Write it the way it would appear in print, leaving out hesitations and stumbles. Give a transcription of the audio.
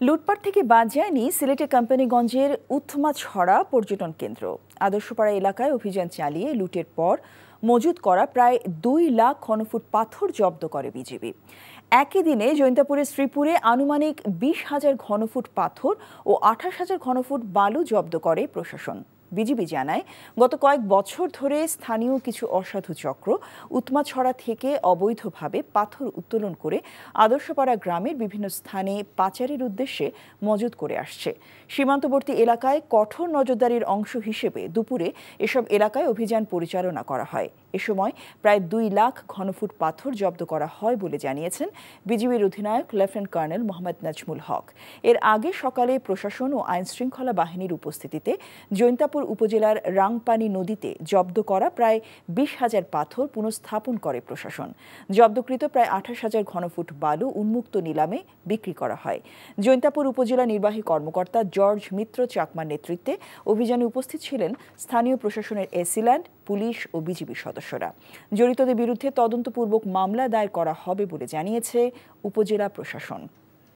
লুটপাট থেকে বাদ যায়নি সিলেটের কোম্পানিগঞ্জের উথমাছড়া পর্যটন কেন্দ্র। আদর্শপাড়া এলাকায় অভিযান চালিয়ে লুটের পর মজুত করা প্রায় 2 লাখ ঘনফুট পাথর জব্দ করে বিজিবি। একই দিনে জৈন্তাপুরের শ্রীপুরে আনুমানিক 20,000 ঘনফুট পাথর ও 28,000 ঘনফুট বালু জব্দ করে প্রশাসন। বিজিবি জানায়, গত কয়েক বছর ধরে স্থানীয় কিছু অসাধু চক্র উৎমাছড়া থেকে অবৈধভাবে পাথর উত্তোলন করে আদর্শপাড়া গ্রামের বিভিন্ন স্থানে পাচারের উদ্দেশ্যে মজুত করে আসছে। সীমান্তবর্তী এলাকায় কঠোর নজরদারির অংশ হিসেবে দুপুরে এসব এলাকায় অভিযান পরিচালনা করা হয়। এ সময় প্রায় 2 লাখ ঘনফুট পাথর জব্দ করা হয় বলে জানিয়েছেন বিজিবির অধিনায়ক লেফটেন্যান্ট কর্নেল মোহাম্মদ নাজমুল হক। এর আগে সকালে প্রশাসন ও আইনশৃঙ্খলা বাহিনীর উপস্থিতিতে জৈন্তাপুর উপজেলার রাংপানি নদীতে জব্দ করা প্রায় 20,000 পাথর পুনঃস্থাপন করে প্রশাসন। জব্দকৃত প্রায় 28,000 ঘনফুট বালু উন্মুক্ত নিলামে বিক্রি করা হয়। জৈন্তাপুর উপজেলা নির্বাহী কর্মকর্তা জর্জ মিত্র চাকমার নেতৃত্বে অভিযানে উপস্থিত ছিলেন স্থানীয় প্রশাসনের এসিল্যান্ড, পুলিশ ও বিজিবি সদস্যরা। জড়িতদের বিরুদ্ধে তদন্তপূর্বক মামলা দায়ের করা হবে বলে জানিয়েছে উপজেলা প্রশাসন।